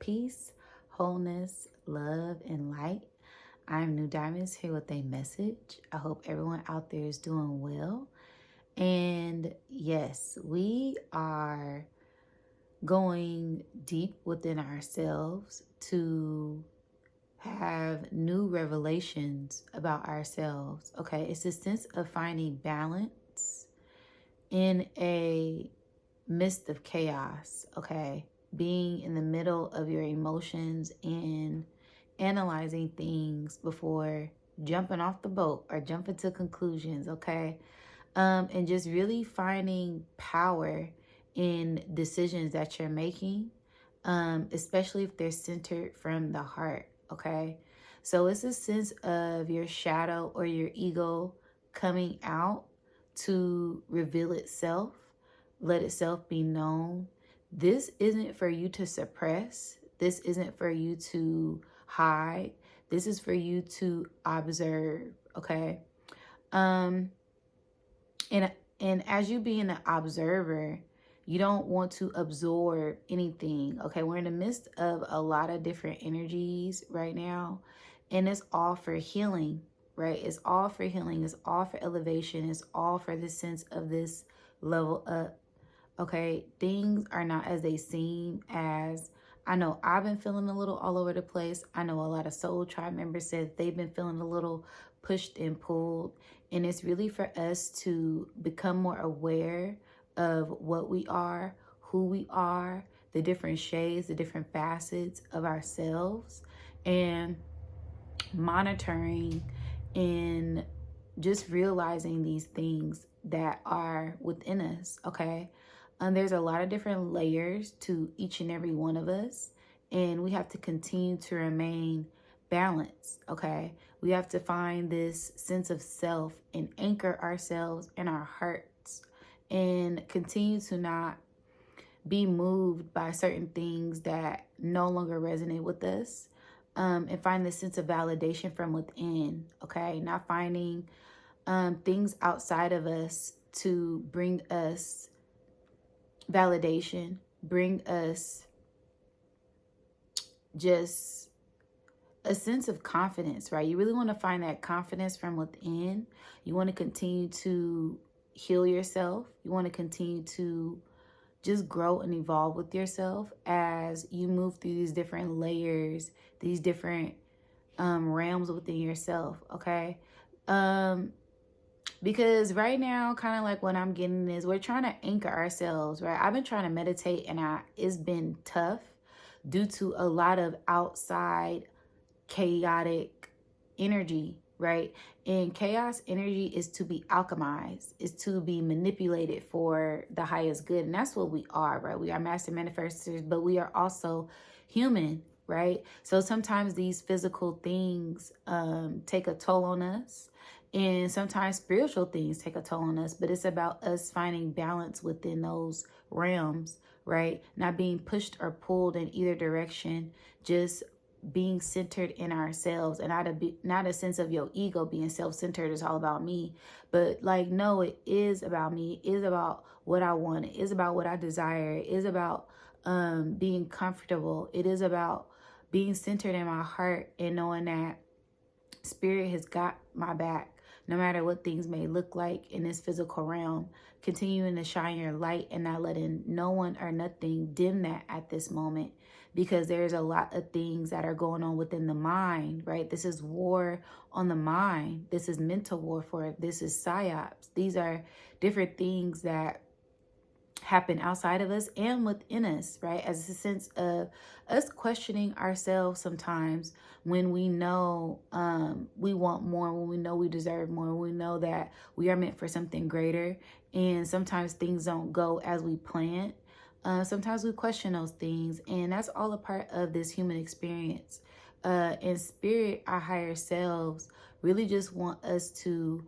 peace, wholeness, love, and light. I'm New Diamonds here with a message. I hope everyone out there is doing well. And yes, we are going deep within ourselves to have new revelations about ourselves. Okay, it's a sense of finding balance in a midst of chaos. Okay, being in the middle of your emotions and analyzing things before jumping off the boat or jumping to conclusions. Okay, and just really finding power in decisions that you're making, especially if they're centered from the heart. Okay, so it's a sense of your shadow or your ego coming out to reveal itself, let itself be known. This isn't for you to suppress. This isn't for you to hide. This is for you to observe. Okay. Um, and and as you being an observer, you don't want to absorb anything. Okay, we're in the midst of a lot of different energies right now, and it's all for healing, right? It's all for healing, it's all for elevation, it's all for the sense of this level up. Okay, things are not as they seem. As I know, I've been feeling a little all over the place. I know a lot of Soul Tribe members said they've been feeling a little pushed and pulled. And it's really for us to become more aware of what we are, who we are, the different shades, the different facets of ourselves, and monitoring and just realizing these things that are within us. Okay, there's a lot of different layers to each and every one of us, and we have to continue to remain balanced. Okay, we have to find this sense of self and anchor ourselves in our hearts and continue to not be moved by certain things that no longer resonate with us, and find this sense of validation from within. Okay, not finding things outside of us to bring us validation, bring us just a sense of confidence, right? You really want to find that confidence from within. You want to continue to heal yourself. You want to continue to just grow and evolve with yourself as you move through these different layers, these different realms within yourself. Okay. Because right now, kind of like what I'm getting is we're trying to anchor ourselves, right? I've been trying to meditate, and it's been tough due to a lot of outside chaotic energy, right? And chaos energy is to be alchemized, is to be manipulated for the highest good. And that's what we are, right? We are master manifestors, but we are also human, right? So sometimes these physical things take a toll on us. And sometimes spiritual things take a toll on us, but it's about us finding balance within those realms, right? Not being pushed or pulled in either direction, just being centered in ourselves, and not a sense of your ego being self-centered. It's all about me, but like, no, it is about me. It is about what I want. It is about what I desire. It is about being comfortable. It is about being centered in my heart and knowing that Spirit has got my back, no matter what things may look like in this physical realm. Continuing to shine your light and not letting no one or nothing dim that at this moment, because there's a lot of things that are going on within the mind, right? This is war on the mind. This is mental warfare. This is psyops. These are different things that happen outside of us and within us, right? As a sense of us questioning ourselves sometimes when we know we want more, when we know we deserve more, when we know that we are meant for something greater, and sometimes things don't go as we planned. Sometimes we question those things, and that's all a part of this human experience. In spirit, our higher selves really just want us to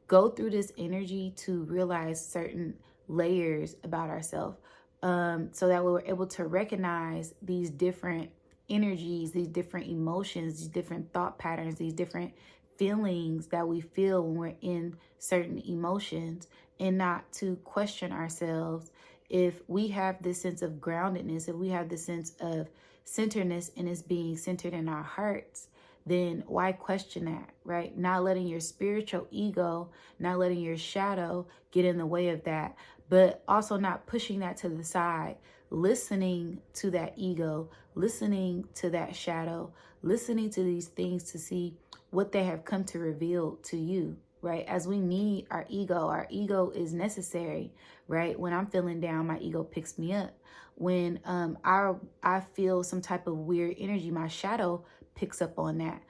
go through this energy to realize certain layers about ourselves, so that we're able to recognize these different energies, these different emotions, these different thought patterns, these different feelings that we feel when we're in certain emotions, and not to question ourselves if we have this sense of groundedness, if we have this sense of centeredness and it's being centered in our hearts, then why question that, right? Not letting your spiritual ego, not letting your shadow get in the way of that, but also not pushing that to the side, listening to that ego, listening to that shadow, listening to these things to see what they have come to reveal to you, right? As we need our ego is necessary, right? When I'm feeling down, my ego picks me up. When I feel some type of weird energy, my shadow picks up on that.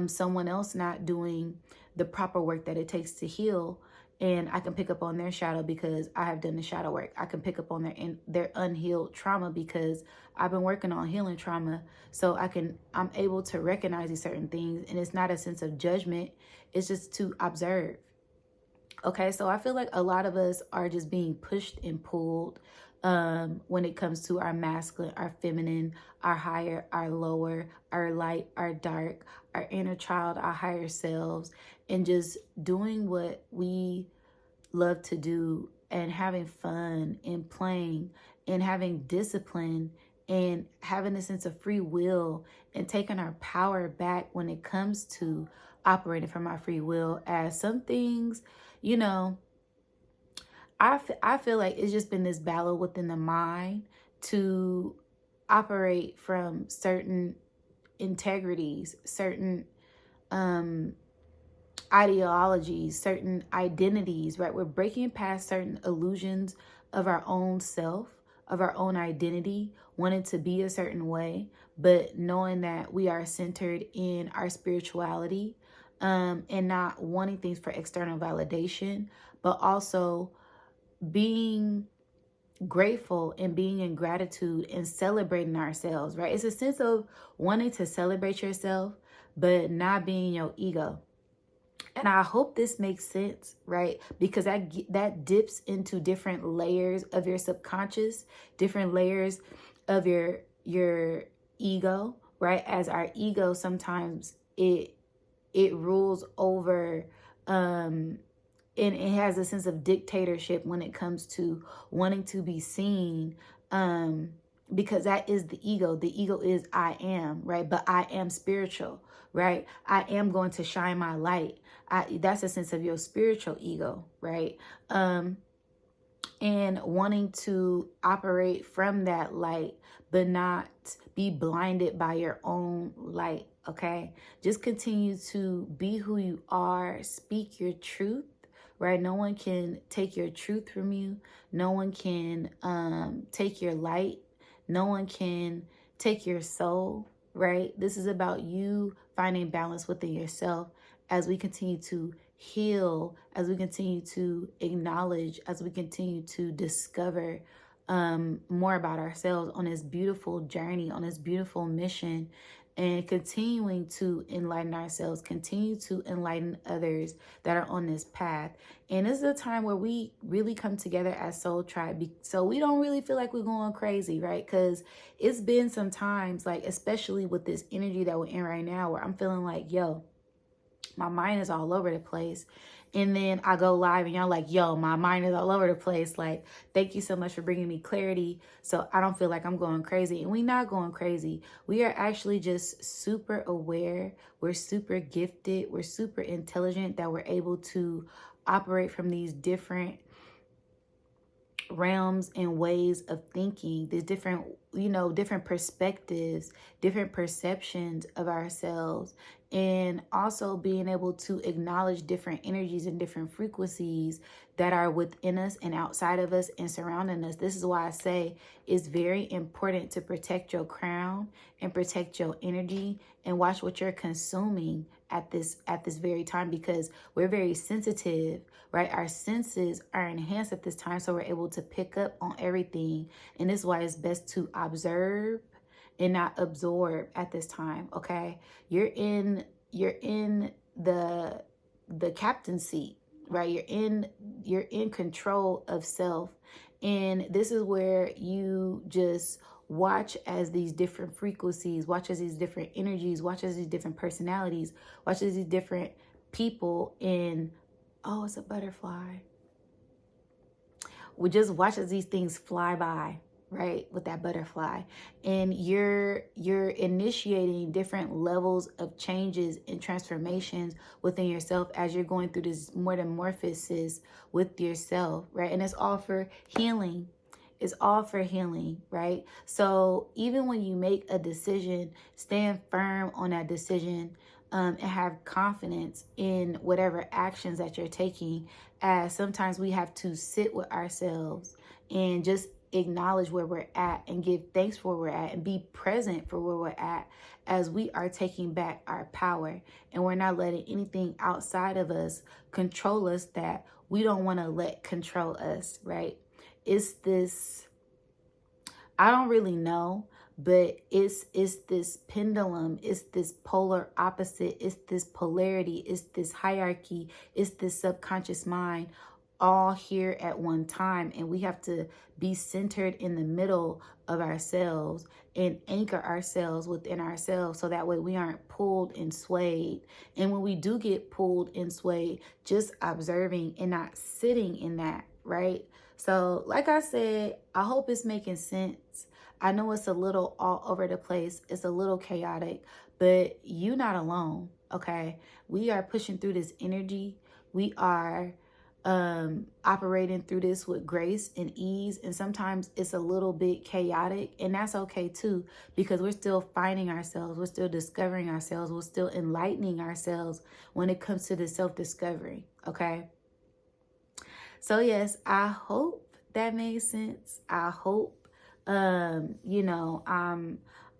Someone else not doing the proper work that it takes to heal, and I can pick up on their shadow because I have done the shadow work. I can pick up on their unhealed trauma because I've been working on healing trauma. So I'm able to recognize these certain things, and it's not a sense of judgment. It's just to observe. Okay, so I feel like a lot of us are just being pushed and pulled when it comes to our masculine, our feminine, our higher, our lower, our light, our dark, our inner child, our higher selves, and just doing what we love to do and having fun and playing and having discipline and having a sense of free will and taking our power back when it comes to operating from our free will. As some things, you know, I feel like it's just been this battle within the mind to operate from certain integrities, certain ideologies, certain identities, right? We're breaking past certain illusions of our own self, of our own identity, wanting to be a certain way, but knowing that we are centered in our spirituality, and not wanting things for external validation, but also being grateful and being in gratitude and celebrating ourselves, right? It's a sense of wanting to celebrate yourself, but not being your ego. And I hope this makes sense, right? Because that dips into different layers of your subconscious, different layers of your ego, right? As our ego sometimes it rules over, and it has a sense of dictatorship when it comes to wanting to be seen, because that is the ego. The ego is I am, right? But I am spiritual, right? I am going to shine my light. That's a sense of your spiritual ego, right? And wanting to operate from that light, but not be blinded by your own light, okay? Just continue to be who you are, speak your truth, right? No one can take your truth from you. No one can take your light. No one can take your soul, right? This is about you finding balance within yourself as we continue to heal, as we continue to acknowledge, as we continue to discover more about ourselves on this beautiful journey, on this beautiful mission, and continuing to enlighten ourselves, continue to enlighten others that are on this path. And this is a time where we really come together as Soul Tribe, so we don't really feel like we're going crazy, right? Because it's been some times, like especially with this energy that we're in right now, where I'm feeling like, yo, my mind is all over the place. And then I go live and y'all like, yo, my mind is all over the place. Like, thank you so much for bringing me clarity, so I don't feel like I'm going crazy. And we're not going crazy. We are actually just super aware. We're super gifted. We're super intelligent that we're able to operate from these different realms and ways of thinking, these different, different perspectives, different perceptions of ourselves, and also being able to acknowledge different energies and different frequencies that are within us and outside of us and surrounding us. This is why I say it's very important to protect your crown and protect your energy and watch what you're consuming at this very time, because we're very sensitive, right? Our senses are enhanced at this time, so we're able to pick up on everything. And this is why it's best to observe and not absorb at this time. Okay, you're in the captain seat, right? You're in control of self, and this is where you just watch as these different frequencies, watch as these different energies, watch as these different personalities, watch as these different people in, oh, it's a butterfly. we just watch as these things fly by, right, with that butterfly. And you're initiating different levels of changes and transformations within yourself as you're going through this metamorphosis with yourself, right? And it's all for healing. It's all for healing, right? So even when you make a decision, stand firm on that decision, and have confidence in whatever actions that you're taking, as sometimes we have to sit with ourselves and just acknowledge where we're at and give thanks for where we're at and be present for where we're at, as we are taking back our power and we're not letting anything outside of us control us that we don't want to let control us, right? It's this, I don't really know, but it's this pendulum, it's this polar opposite, it's this polarity, it's this hierarchy, it's this subconscious mind all here at one time. And we have to be centered in the middle of ourselves and anchor ourselves within ourselves, so that way we aren't pulled and swayed. And when we do get pulled and swayed, just observing and not sitting in that, right? So like I said, I hope it's making sense. I know it's a little all over the place. It's a little chaotic, but you're not alone, okay? We are pushing through this energy. We are operating through this with grace and ease. And sometimes it's a little bit chaotic, and that's okay too, because we're still finding ourselves. We're still discovering ourselves. We're still enlightening ourselves when it comes to the self-discovery, okay? So yes, I hope that made sense. I hope, I'm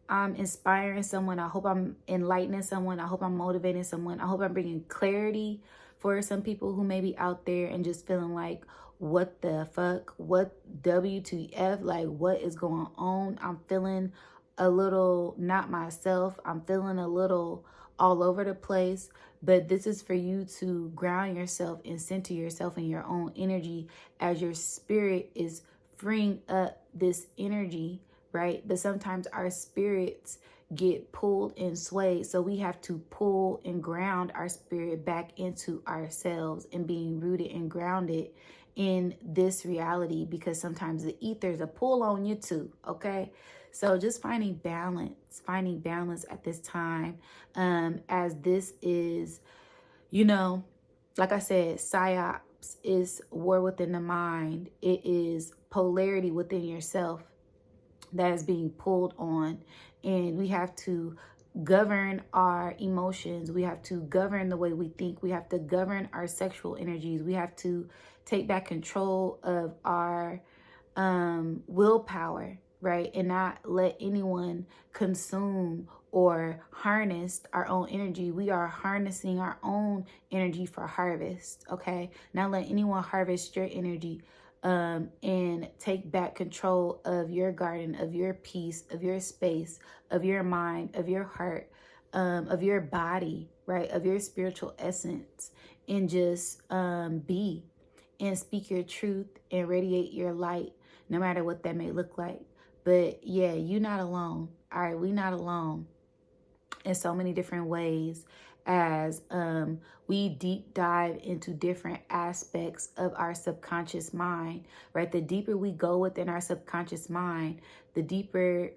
inspiring someone. I hope I'm enlightening someone. I hope I'm motivating someone. I hope I'm bringing clarity for some people who may be out there and just feeling like, what the fuck? What WTF? Like, what is going on? I'm feeling a little not myself. I'm feeling a little all over the place. But this is for you to ground yourself and center yourself in your own energy as your spirit is freeing up this energy, right? But sometimes our spirits get pulled and swayed. So we have to pull and ground our spirit back into ourselves and being rooted and grounded in this reality, because sometimes the ethers a pull on you too, okay? So just finding balance at this time, as this is, like I said, psyops is war within the mind. It is polarity within yourself that is being pulled on. And we have to govern our emotions. We have to govern the way we think. We have to govern our sexual energies. We have to take back control of our willpower, right? And not let anyone consume or harness our own energy. We are harnessing our own energy for harvest, okay? Not let anyone harvest your energy, and take back control of your garden, of your peace, of your space, of your mind, of your heart, of your body, right? Of your spiritual essence, and just be and speak your truth and radiate your light, no matter what that may look like. But yeah, you're not alone. All right, we're not alone in so many different ways, as we deep dive into different aspects of our subconscious mind, right? The deeper we go within our subconscious mind, the deeper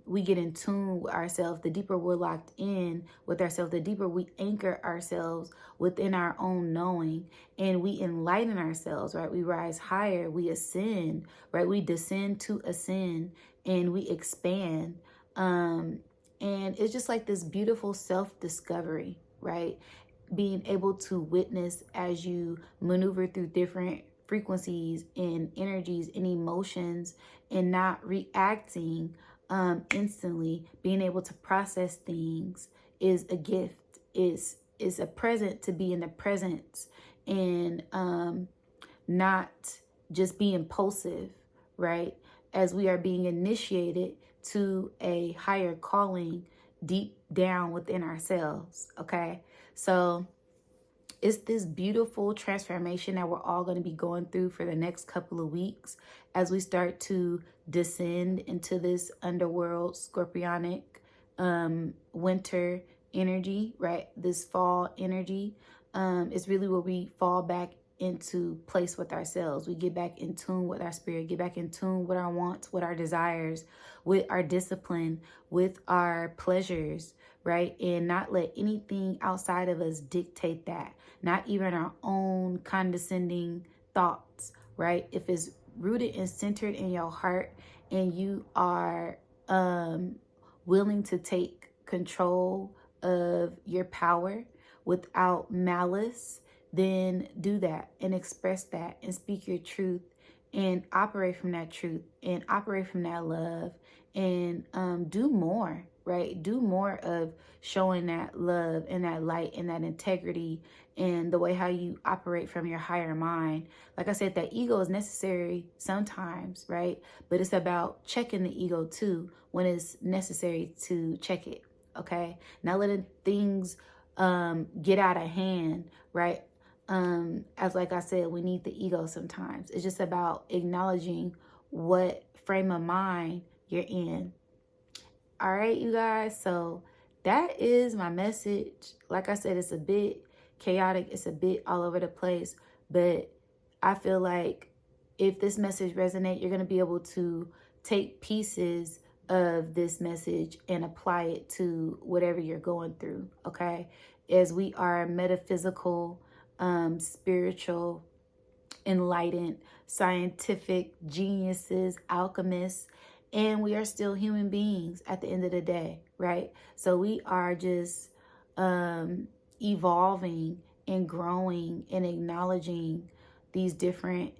we get in tune with ourselves, the deeper we're locked in with ourselves, the deeper we anchor ourselves within our own knowing, and we enlighten ourselves, right? We rise higher, we ascend, right? We descend to ascend, and we expand. And it's just like this beautiful self-discovery, right? Being able to witness as you maneuver through different frequencies and energies and emotions, and not reacting instantly. Being able to process things is a gift. Is a present to be in the presence, and not just be impulsive, right? As we are being initiated to a higher calling deep down within ourselves, okay? So it's this beautiful transformation that we're all going to be going through for the next couple of weeks as we start to descend into this underworld scorpionic winter energy, right? This fall energy is really where we fall back into place with ourselves. We get back in tune with our spirit, get back in tune with our wants, with our desires, with our discipline, with our pleasures, right? And not let anything outside of us dictate that, not even our own condescending thoughts, right? If it's rooted and centered in your heart and you are willing to take control of your power without malice, then do that and express that and speak your truth and operate from that truth and operate from that love and do more, right? Do more of showing that love and that light and that integrity and the way how you operate from your higher mind. Like I said, that ego is necessary sometimes, right? But it's about checking the ego too when it's necessary to check it, okay? Not letting things get out of hand, right? As like I said, we need the ego sometimes. It's just about acknowledging what frame of mind you're in. All right, you guys. So that is my message. Like I said, it's a bit chaotic. It's a bit all over the place. But I feel like if this message resonates, you're going to be able to take pieces of this message and apply it to whatever you're going through, okay? As we are metaphysical, spiritual, enlightened, scientific geniuses, alchemists, and we are still human beings at the end of the day, right? So we are just evolving and growing and acknowledging these different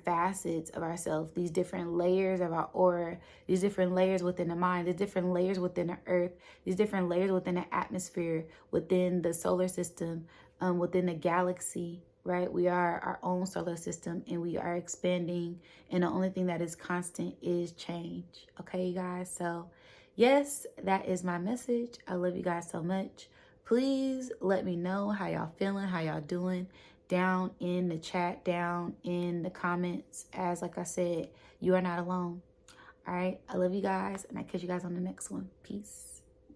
facets of ourselves, these different layers of our aura, these different layers within the mind, these different layers within the earth, these different layers within the atmosphere, within the solar system, within the galaxy, right? We are our own solar system and we are expanding, and the only thing that is constant is change. Okay, you guys? So yes, that is my message. I love you guys so much. Please let me know how y'all feeling, how y'all doing down in the chat, down in the comments. As like I said, you are not alone. All right, I love you guys, and I catch you guys on the next one. Peace.